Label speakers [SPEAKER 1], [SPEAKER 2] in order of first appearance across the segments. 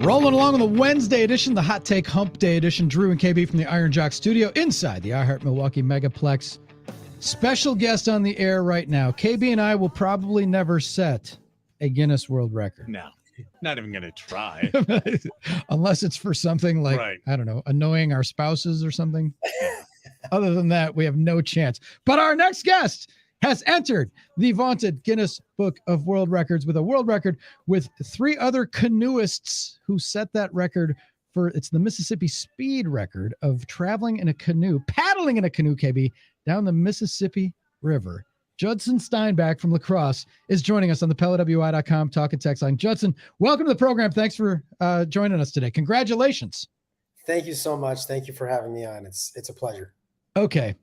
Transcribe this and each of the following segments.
[SPEAKER 1] Rolling along on the Wednesday edition, the Hot Take Hump Day edition. Drew and KB from the Iron Jock studio inside the iHeart Milwaukee Megaplex. Special guest on the air right now. KB and I will probably never set a Guinness World Record.
[SPEAKER 2] No, not even going to try.
[SPEAKER 1] Unless it's for something like,
[SPEAKER 2] right.
[SPEAKER 1] I don't know, annoying our spouses or something. Other than that, we have no chance. But our next guest has entered the vaunted Guinness Book of World Records with a world record with 3 other canoeists who set that record for, it's the Mississippi speed record of traveling in a canoe, paddling in a canoe, KB, down the Mississippi River. Judson Steinback from La Crosse is joining us on the PellaWI.com talk and text line. Judson, welcome to the program. Thanks for joining us today. Congratulations.
[SPEAKER 3] Thank you so much. Thank you for having me on. It's a pleasure.
[SPEAKER 1] Okay.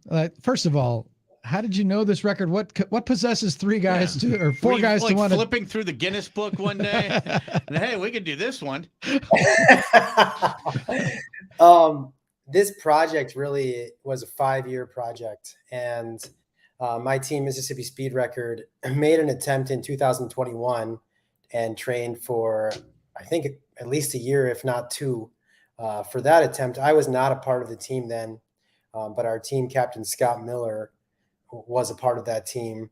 [SPEAKER 1] First of all, how did you know this record? What possesses 3 guys to, or 4 guys
[SPEAKER 2] like
[SPEAKER 1] to want to
[SPEAKER 2] flipping through the Guinness book one day? And, hey, we could do this one.
[SPEAKER 3] This project really was a 5-year project, and my team, Mississippi Speed Record, made an attempt in 2021 and trained for, I think, at least a year, if not 2, for that attempt. I was not a part of the team then, but our team captain, Scott Miller, was a part of that team,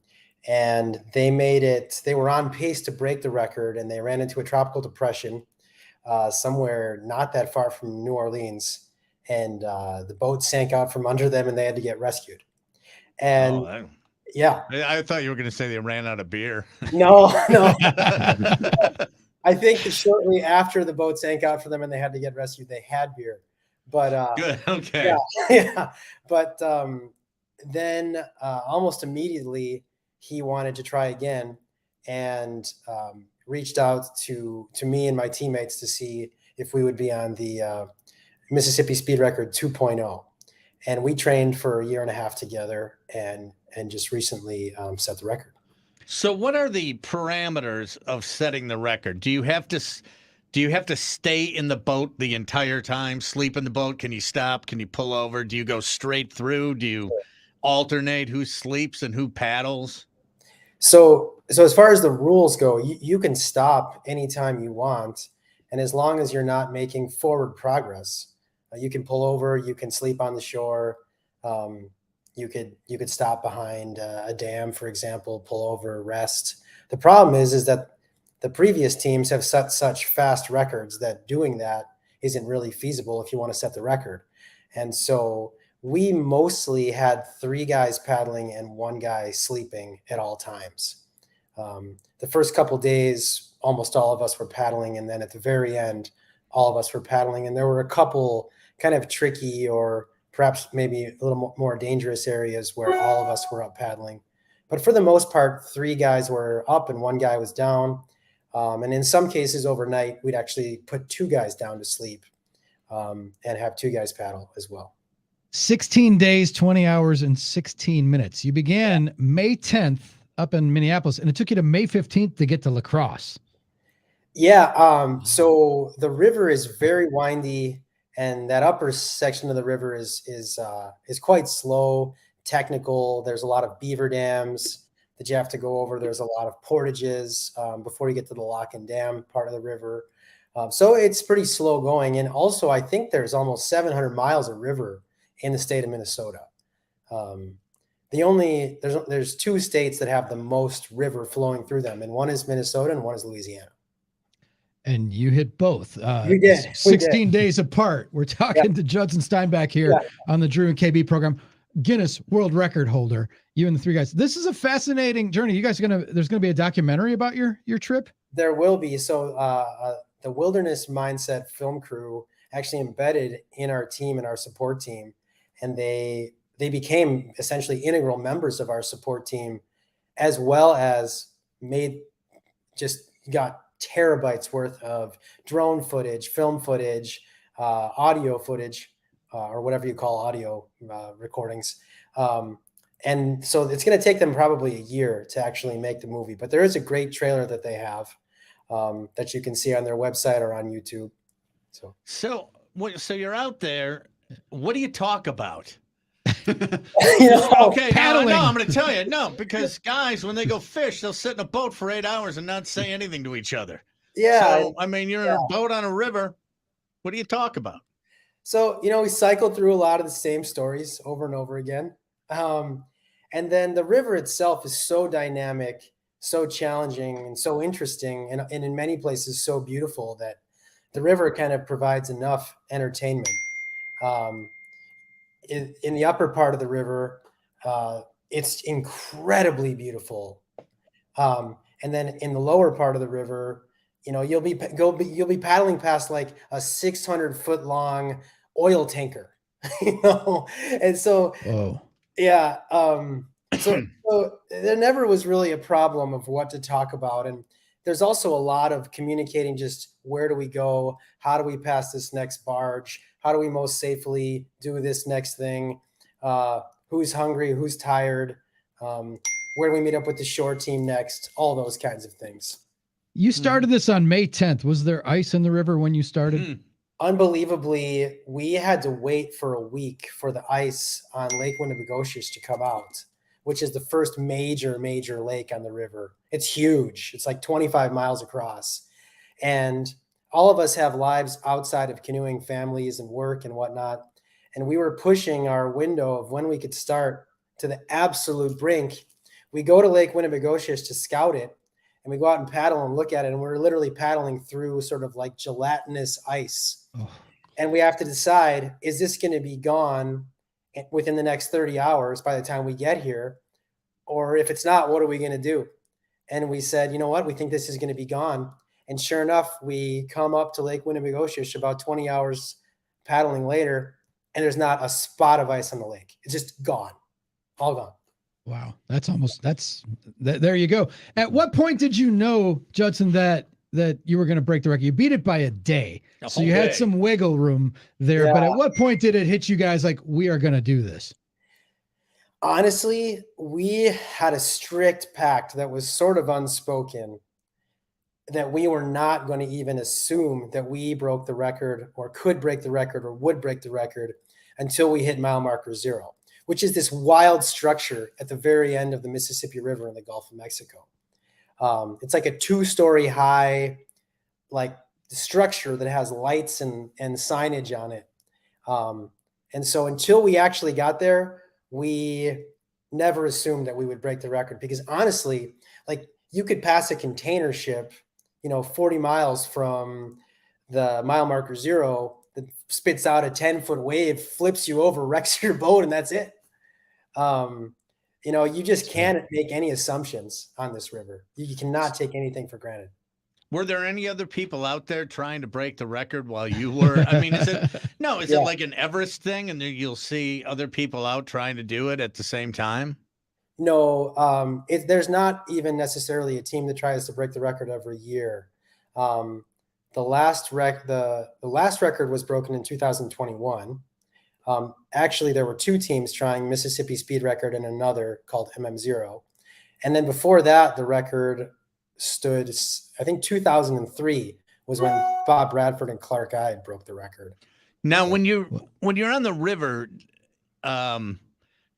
[SPEAKER 3] and they made it. They were on pace to break the record, and they ran into a tropical depression somewhere not that far from New Orleans, and the boat sank out from under them, and they had to get rescued. And yeah,
[SPEAKER 2] I thought you were going to say they ran out of beer.
[SPEAKER 3] No. I think that shortly after the boat sank out for them and they had to get rescued, they had beer. But
[SPEAKER 2] good, okay,
[SPEAKER 3] yeah. But then almost immediately he wanted to try again and reached out to me and my teammates to see if we would be on the Mississippi Speed Record 2.0. And we trained for a year and a half together and just recently set the record.
[SPEAKER 2] So what are the parameters of setting the record? Do you have to stay in the boat the entire time, sleep in the boat? Can you stop? Can you pull over? Do you go straight through? Do you alternate who sleeps and who paddles?
[SPEAKER 3] So as far as the rules go, you can stop anytime you want. And as long as you're not making forward progress, you can pull over, you can sleep on the shore. You could stop behind a dam, for example, pull over, rest. The problem is that the previous teams have set such fast records that doing that isn't really feasible if you want to set the record. And so we mostly had 3 guys paddling and 1 guy sleeping at all times. The first couple days, almost all of us were paddling. And then at the very end, all of us were paddling. And there were a couple kind of tricky or perhaps maybe a little more dangerous areas where all of us were up paddling. But for the most part, 3 guys were up and 1 guy was down. And in some cases overnight, we'd actually put 2 guys down to sleep and have 2 guys paddle as well.
[SPEAKER 1] 16 days, 20 hours, and 16 minutes. You began May 10th up in Minneapolis, and it took you to May 15th to get to La Crosse.
[SPEAKER 3] Yeah. So the river is very windy, and that upper section of the river is quite slow, technical. There's a lot of beaver dams that you have to go over. There's a lot of portages before you get to the lock and dam part of the river. So it's pretty slow going. And also, I think there's almost 700 miles of river in the state of Minnesota. There's 2 states that have the most river flowing through them, and one is Minnesota and one is Louisiana.
[SPEAKER 1] And you hit both.
[SPEAKER 3] We did.
[SPEAKER 1] 16 days apart. We're talking to Judson Steinback here on the Drew and KB program. Guinness World Record holder, you and the 3 guys. This is a fascinating journey. You guys there's going to be a documentary about your trip?
[SPEAKER 3] There will be. So the Wilderness Mindset film crew actually embedded in our team and our support team, and they became essentially integral members of our support team, as well as got terabytes worth of drone footage, film footage, audio footage, or whatever you call audio recordings. And so it's going to take them probably a year to actually make the movie, but there is a great trailer that they have that you can see on their website or on YouTube.
[SPEAKER 2] So you're out there. What do you talk about?
[SPEAKER 1] Okay,
[SPEAKER 2] no, I'm going to tell you, because guys, when they go fish, they'll sit in a boat for 8 hours and not say anything to each other.
[SPEAKER 3] Yeah.
[SPEAKER 2] So, I mean, you're in a boat on a river. What do you talk about?
[SPEAKER 3] So, we cycled through a lot of the same stories over and over again. And then the river itself is so dynamic, so challenging, and so interesting, and in many places so beautiful that the river kind of provides enough entertainment. Um, in the upper part of the river, it's incredibly beautiful. And then in the lower part of the river, you'll be paddling past like a 600-foot long oil tanker, and so
[SPEAKER 1] Oh,
[SPEAKER 3] yeah. So there never was really a problem of what to talk about, and there's also a lot of communicating. Just where do we go? How do we pass this next barge? How do we most safely do this next thing? Who's hungry? Who's tired? Where do we meet up with the shore team next? All those kinds of things.
[SPEAKER 1] you started this on May 10th. Was there ice in the river when you started?
[SPEAKER 3] Unbelievably, we had to wait for a week for the ice on Lake Winnebagosish to come out, which is the first major lake on the river. It's huge. It's like 25 miles across. And all of us have lives outside of canoeing, families and work and whatnot. And we were pushing our window of when we could start to the absolute brink. We go to Lake Winnebagosish to scout it, and we go out and paddle and look at it. And we're literally paddling through sort of like gelatinous ice. Oh. And we have to decide, is this going to be gone within the next 30 hours by the time we get here? Or if it's not, what are we going to do? And we said, you know what? We think this is going to be gone. And sure enough, we come up to Lake Winnebagosish about 20 hours paddling later, and there's not a spot of ice on the lake. It's just gone, all gone.
[SPEAKER 1] Wow. There you go. At what point did you know, Judson, that you were going to break the record? You beat it by a day. So you had some wiggle room there. Yeah. But at what point did it hit you guys like, we are going to do this?
[SPEAKER 3] Honestly, we had a strict pact that was sort of unspoken, that we were not going to even assume that we broke the record or could break the record or would break the record until we hit mile marker 0, which is this wild structure at the very end of the Mississippi River in the Gulf of Mexico. It's like a 2-story high, like structure that has lights and signage on it. And so until we actually got there, we never assumed that we would break the record, because honestly, like, you could pass a container ship, 40 miles from the mile marker 0 that spits out a 10-foot wave, flips you over, wrecks your boat, and that's it. You just can't make any assumptions on this river. You cannot take anything for granted.
[SPEAKER 2] Were there any other people out there trying to break the record while you were? I mean, is it like an Everest thing, and you'll see other people out trying to do it at the same time?
[SPEAKER 3] No, there's not even necessarily a team that tries to break the record every year. The last record was broken in 2021. Actually, there were 2 teams trying Mississippi speed record and another called MM0. And then before that, the record stood, I think 2003 was when Bob Bradford and Clark Ide broke the record.
[SPEAKER 2] Now, when you're on the river,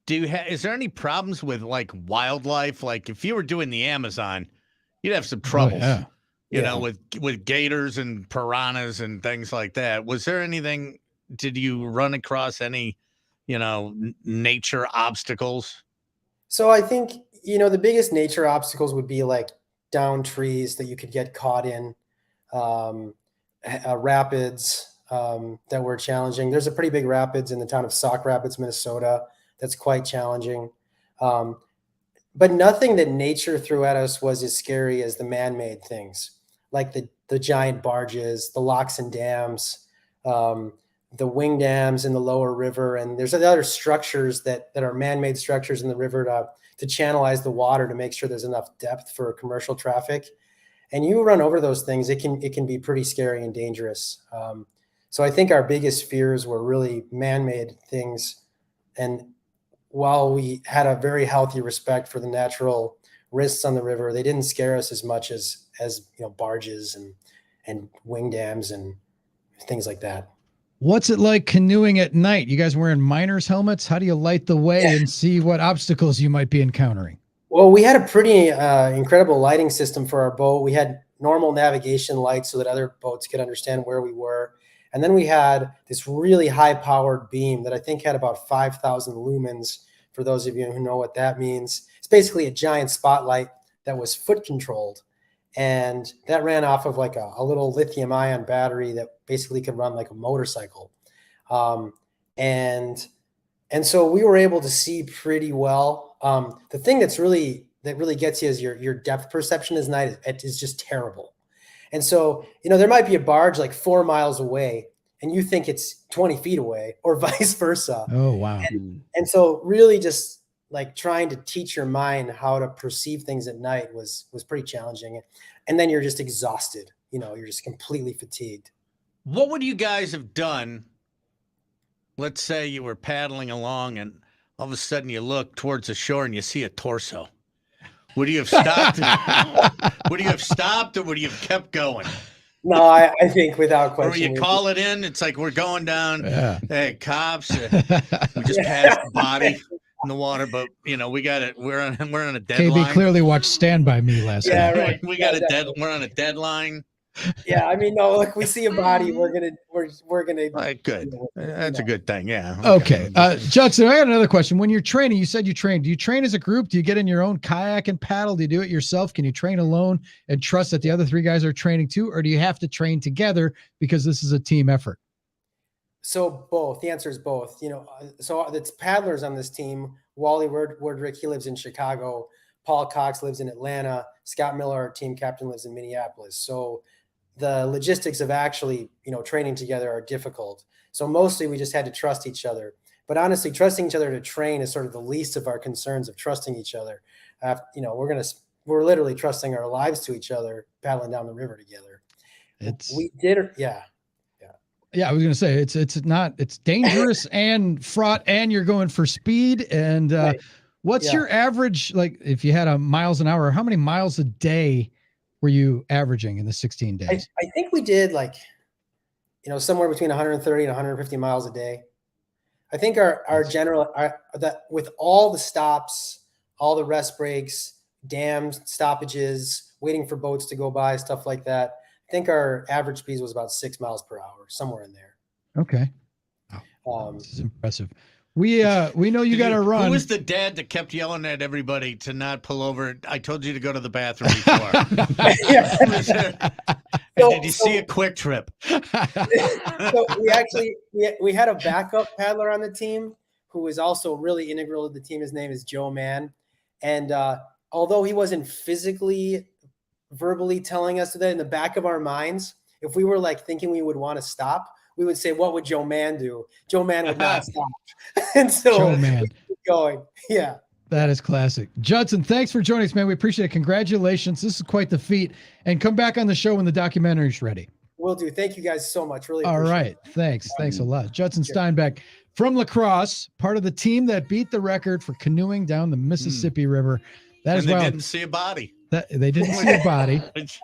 [SPEAKER 2] is there any problems with like wildlife? Like if you were doing the Amazon, you'd have some troubles, you know, with gators and piranhas and things like that. Was there anything? Did you run across any, nature obstacles?
[SPEAKER 3] So I think, the biggest nature obstacles would be like down trees that you could get caught in, rapids that were challenging. There's a pretty big rapids in the town of Sauk Rapids, Minnesota. That's quite challenging. But nothing that nature threw at us was as scary as the man-made things, like the giant barges, the locks and dams, the wing dams in the lower river. And there's other structures that are man-made structures in the river to channelize the water to make sure there's enough depth for commercial traffic. And you run over those things, it can be pretty scary and dangerous. So I think our biggest fears were really man-made things. And while we had a very healthy respect for the natural risks on the river, they didn't scare us as much as barges and wing dams and things like that.
[SPEAKER 1] What's it like canoeing at night? You guys wearing miners' helmets? How do you light the way and see what obstacles you might be encountering?
[SPEAKER 3] Well, we had a pretty incredible lighting system for our boat. We had normal navigation lights so that other boats could understand where we were. And then we had this really high-powered beam that I think had about 5,000 lumens, for those of you who know what that means. It's basically a giant spotlight that was foot-controlled, and that ran off of like a little lithium-ion battery that basically could run like a motorcycle. And so we were able to see pretty well. The thing that really gets you is your depth perception at night is just terrible. And so, there might be a barge like 4 miles away and you think it's 20 feet away, or vice versa.
[SPEAKER 1] Oh, wow.
[SPEAKER 3] And so really just like trying to teach your mind how to perceive things at night was pretty challenging. And then you're just exhausted, you're just completely fatigued.
[SPEAKER 2] What would you guys have done? Let's say you were paddling along and all of a sudden you look towards the shore and you see a torso. Would you have stopped? Would you have stopped, or would you have kept going?
[SPEAKER 3] No, I think without question.
[SPEAKER 2] Or you call it in. It's like, we're going down. Yeah. Hey, cops! We just passed the body in the water, but we got it. We're on a deadline.
[SPEAKER 1] KB clearly watched Stand By Me last night.
[SPEAKER 3] Right.
[SPEAKER 2] We got We're on a deadline.
[SPEAKER 3] Yeah, I mean, no. Look, we see a body. We're gonna.
[SPEAKER 2] Right, good. That's a good thing. Yeah.
[SPEAKER 1] Okay. Judson, I got another question. When you're training, you said you train. Do you train as a group? Do you get in your own kayak and paddle? Do you do it yourself? Can you train alone and trust that the other 3 guys are training too, or do you have to train together because this is a team effort?
[SPEAKER 3] So both. The answer is both. So it's paddlers on this team. Wally Wordrick, he lives in Chicago. Paul Cox lives in Atlanta. Scott Miller, our team captain, lives in Minneapolis. So the logistics of actually, training together are difficult. So mostly we just had to trust each other. But honestly, trusting each other to train is sort of the least of our concerns of trusting each other. We're literally trusting our lives to each other, paddling down the river together. Yeah.
[SPEAKER 1] I was going to say it's dangerous and fraught, and you're going for speed. And
[SPEAKER 3] right.
[SPEAKER 1] What's your average, like if you had a miles an hour, how many miles a day were you averaging in the 16 days?
[SPEAKER 3] I think we did somewhere between 130 and 150 miles a day. I think our general, that with all the stops, all the rest breaks, dams, stoppages, waiting for boats to go by, stuff like that, I think our average speed was about 6 miles per hour, somewhere in there.
[SPEAKER 1] Okay. This is impressive. We know you got to run.
[SPEAKER 2] Who was the dad that kept yelling at everybody to not pull over? I told you to go to the bathroom before. Did you see a Quick Trip?
[SPEAKER 3] So we had a backup paddler on the team who was also really integral to the team. His name is Joe Mann. And although he wasn't physically, verbally telling us that, in the back of our minds, if we were like thinking we would want to stop, we would say, what would Joe Mann do? Joe Mann would not stop. And so
[SPEAKER 1] Joe Mann.
[SPEAKER 3] keep going. Yeah.
[SPEAKER 1] That is classic. Judson, thanks for joining us, man. We appreciate it. Congratulations. This is quite the feat. And come back on the show when the documentary is ready.
[SPEAKER 3] Will do. Thank you guys so much. Really
[SPEAKER 1] appreciate
[SPEAKER 3] it.
[SPEAKER 1] All right. Thanks. Thanks a lot. Judson Steinback from La Crosse, part of the team that beat the record for canoeing down the Mississippi River. That is wild.
[SPEAKER 2] They didn't see a body.
[SPEAKER 1] They didn't see a body,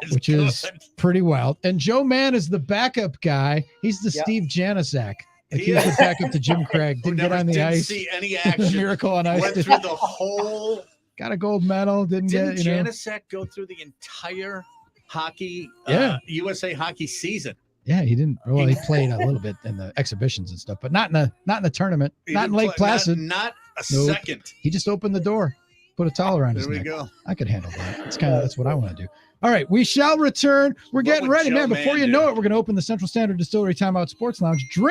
[SPEAKER 1] which is pretty wild. And Joe Mann is the backup guy. He's the Steve Janicek. Like he was the backup to Jim Craig. Didn't get on the ice.
[SPEAKER 2] See any action.
[SPEAKER 1] Miracle on Ice.
[SPEAKER 2] Went through the whole.
[SPEAKER 1] Got a gold medal. Didn't
[SPEAKER 2] Janicek go through the entire hockey, USA hockey season?
[SPEAKER 1] Yeah, he didn't. Well, he played a little bit in the exhibitions and stuff, but not in the tournament. Not in Lake Placid.
[SPEAKER 2] Not a second.
[SPEAKER 1] He just opened the door. Put a towel around his neck.
[SPEAKER 2] Go.
[SPEAKER 1] I could handle that. That's what I want to do. All right, we shall return. We're getting ready, man. Before you know it, we're going to open the Central Standard Distillery Timeout Sports Lounge. Drink